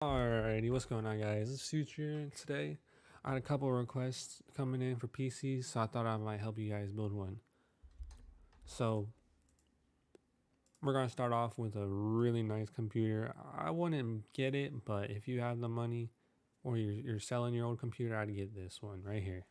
Alrighty, what's going on, guys? It's Future. Today, I had a couple requests coming in for PCs, so I thought I might help you guys build one. So, we're gonna start off with a really nice computer. I wouldn't get it, but if you have the money or you're selling your old computer, I'd get this one right here.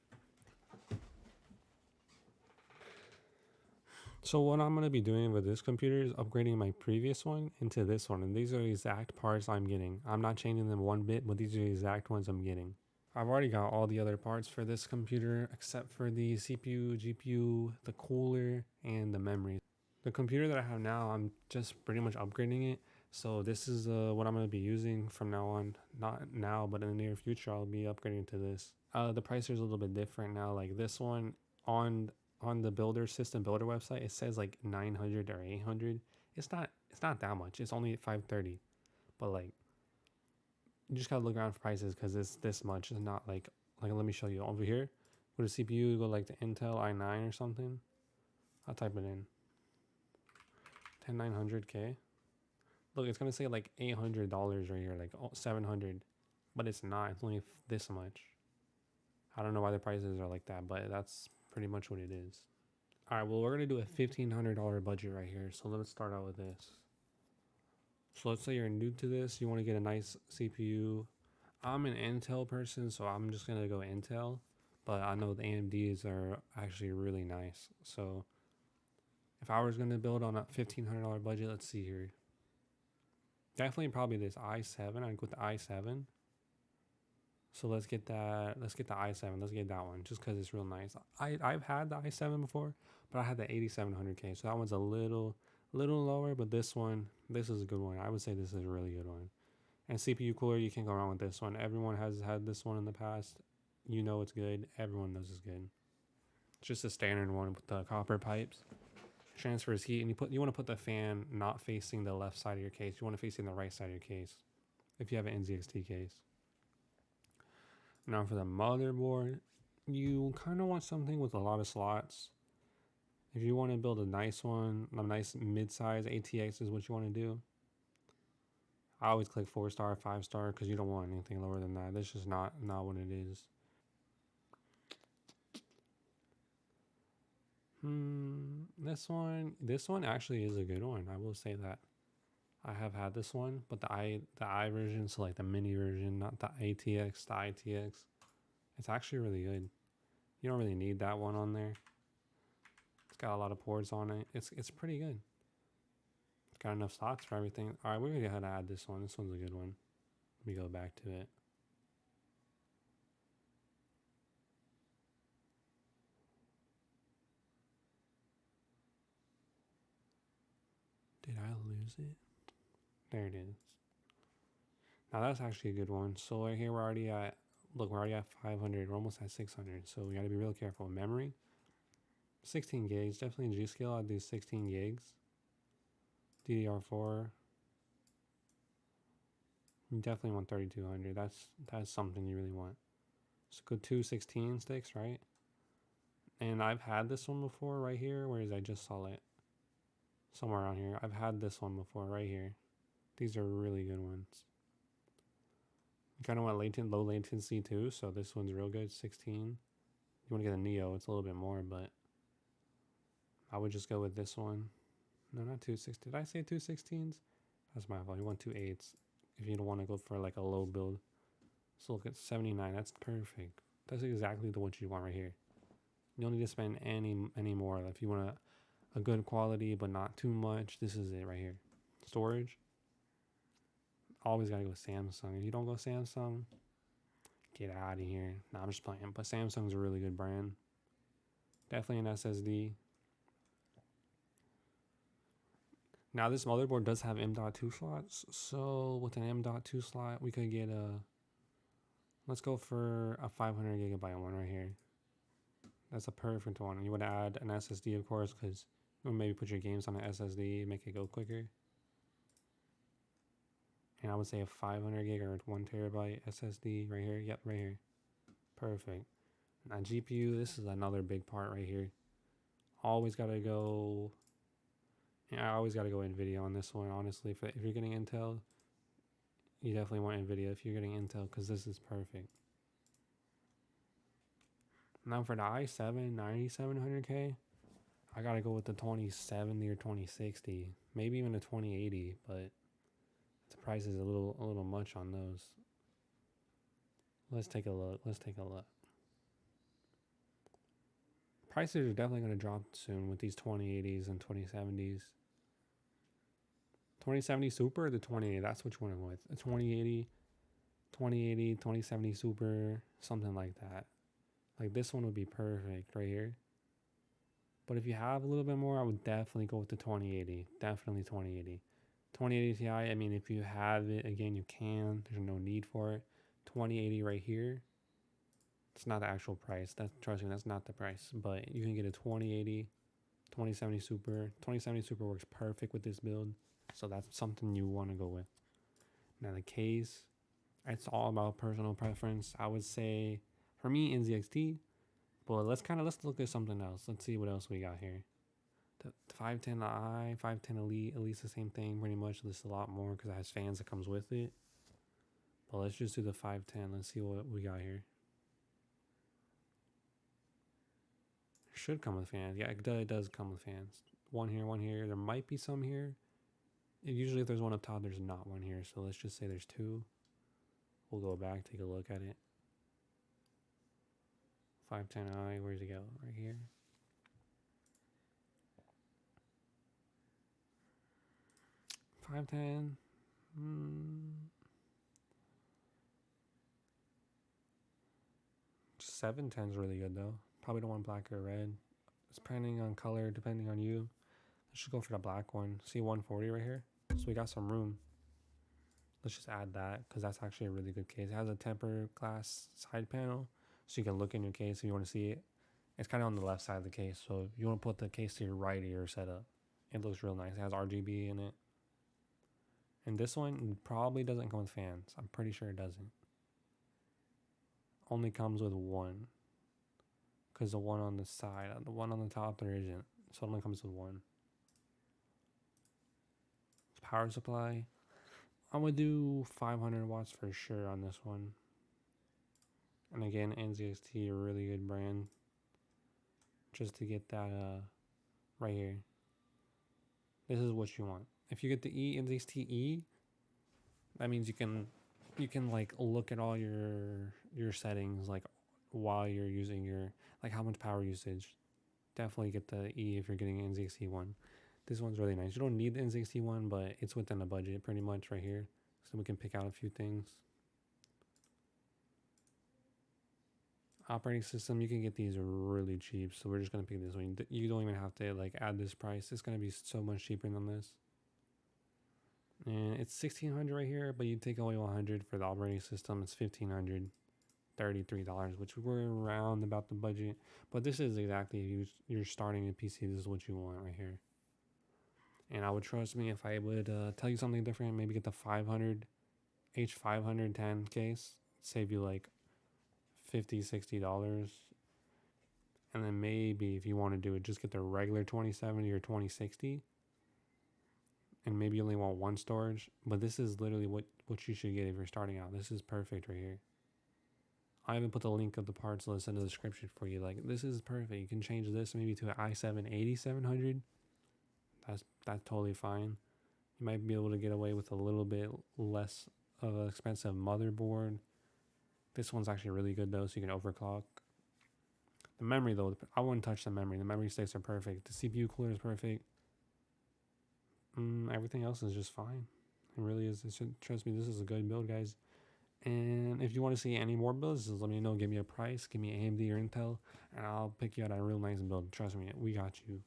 So what I'm gonna be doing with this computer is upgrading my previous one into this one, and these are the exact parts I'm getting. I'm not changing them one bit, but these are the exact ones I'm getting. I've already got all the other parts for this computer except for the CPU, GPU, the cooler, and the memory. The computer that I have now, I'm just pretty much upgrading it. So this is what I'm going to be using from now on. Not now, but in the near future, I'll be upgrading to this. The price is a little bit different now. Like this one on the builder system builder website, it says like 900 or 800. It's not that much. It's only 530. But like you just gotta look around for prices because it's this much. It's not like let me show you over here. With a CPU, go like the Intel i9 or something. I'll type it in. 10900K. Look, it's gonna say like $800 right here, like 700, but it's not. It's only this much. I don't know why the prices are like that, but that's pretty much what it is. All right, well we're gonna do a $1,500 budget right here. So let's start out with this. So let's say you're new to this, you want to get a nice CPU. I'm an Intel person, so I'm just gonna go Intel, but I know the AMDs are actually really nice. So if I was gonna build on a $1,500 budget, let's see here. Definitely probably this i7. I'd go with the i7. So let's get that. Let's get the i7. Let's get that one just because it's real nice. I've had the i7 before, but I had the 8700K. So that one's a little lower, but this is a good one. I would say this is a really good one. And CPU cooler, you can't go wrong with this one. Everyone has had this one in the past. You know it's good. Everyone knows it's good. It's just a standard one with the copper pipes. Transfers heat, and you want to put the fan not facing the left side of your case. You want to facing the right side of your case if you have an NZXT case. Now for the motherboard, you kind of want something with a lot of slots. If you want to build a nice one, a nice mid-size ATX is what you want to do. I always click 4-star, 5-star because you don't want anything lower than that. That's just not what it is. This one actually is a good one. I will say that. I have had this one, but the I version, so like the mini version, not the ATX, the ITX. It's actually really good. You don't really need that one on there. It's got a lot of ports on it. It's pretty good. It's got enough slots for everything. All right, we're gonna go ahead and add this one. This one's a good one. Let me go back to it. Did I lose it? There it is. Now that's actually a good one. So right here we're already at, look, we're already at 500. We're almost at 600. So we got to be real careful. Memory, 16 gigs. Definitely in G-Skill, I'd do 16 gigs. DDR4, you definitely want 3200. That's something you really want. So go 216 sticks, right? And I've had this one before right here. Where is I just saw it? Somewhere around here. I've had this one before right here. These are really good ones. You kind of want low latency too, so this one's real good. 16. You want to get a Neo, it's a little bit more, but I would just go with this one. No, not 216. Did I say 216s? That's my fault. You want 2.8s if you don't want to go for like a low build. So look at 79. That's perfect. That's exactly the one you want right here. You don't need to spend any more. If you want a good quality but not too much, this is it right here. Storage. Always gotta go Samsung. If you don't go Samsung, get out of here. Nah, I'm just playing. But Samsung's a really good brand. Definitely an SSD. Now this motherboard does have M.2 slots, so with an M.2 slot, we could get a. Let's go for a 500 gigabyte one right here. That's a perfect one. You would add an SSD, of course, because you would maybe put your games on an SSD, make it go quicker. And I would say a 500 gig or 1 terabyte SSD right here. Yep, right here. Perfect. Now GPU, this is another big part right here. Always gotta go. Yeah, I always gotta go NVIDIA on this one. Honestly, if you're getting Intel, you definitely want NVIDIA if you're getting Intel because this is perfect. Now for the i7 9700K, I gotta go with the 2070 or 2060, maybe even a 2080, but the price is a little much on those. Let's take a look. Prices are definitely gonna drop soon with these 2080s and 2070s. 2070 Super or the 2080? That's which one I'm with. A 2080, 2070 Super, something like that. Like this one would be perfect right here. But if you have a little bit more, I would definitely go with the 2080. Definitely 2080. 2080 Ti, I mean, if you have it, again, you can. There's no need for it. 2080 right here. It's not the actual price. Trust me, that's not the price. But you can get a 2080, 2070 Super. 2070 Super works perfect with this build. So that's something you want to go with. Now the case, it's all about personal preference. I would say, for me, NZXT. But let's look at something else. Let's see what else we got here. The 510i, 510 Elite, at least the same thing pretty much. This is a lot more because it has fans that comes with it. But let's just do the 510. Let's see what we got here. Should come with fans. Yeah, it does come with fans. One here. There might be some here. Usually if there's one up top, there's not one here. So let's just say there's two. We'll go back, take a look at it. 510i, where's it go? Right here. $510. 710 is really good though. Probably don't want black or red. It's depending on color, depending on you. Let's just go for the black one. See 140 right here. So we got some room. Let's just add that because that's actually a really good case. It has a tempered glass side panel, so you can look in your case if you want to see it. It's kind of on the left side of the case, so if you want to put the case to your right of your setup, it looks real nice. It has RGB in it. And this one probably doesn't come with fans. I'm pretty sure it doesn't. Only comes with one. Because the one on the side, the one on the top, there isn't. So it only comes with one. Power supply. I'm going to do 500 watts for sure on this one. And again, NZXT, a really good brand. Just to get that right here. This is what you want. If you get the NZXT E, that means you can like look at all your settings like while you're using your like how much power usage. Definitely get the E if you're getting an NZXT one. This one's really nice. You don't need the NZXT one, but it's within the budget pretty much right here. So we can pick out a few things. Operating system, you can get these really cheap. So we're just going to pick this one. You don't even have to like add this price. It's going to be so much cheaper than this. And it's $1,600 right here, but you take away $100 for the operating system. It's $1,533, which we're around about the budget. But this is exactly, if you're starting a PC, this is what you want right here. And I would trust me if I would tell you something different, maybe get the 500 H510 case, save you like $50-$60. And then maybe if you want to do it, just get the regular 2070 or 2060. And maybe you only want one storage. But this is literally what you should get if you're starting out. This is perfect right here. I even put the link of the parts list in the description for you. Like, this is perfect. You can change this maybe to an i7 8700. That's totally fine. You might be able to get away with a little bit less of an expensive motherboard. This one's actually really good though, so you can overclock. The memory though, I wouldn't touch the memory. The memory sticks are perfect. The CPU cooler is perfect. Everything else is just fine. It really is. Trust me, this is a good build, guys. And if you want to see any more builds, just let me know. Give me a price. Give me AMD or Intel, and I'll pick you out a real nice build. Trust me, we got you.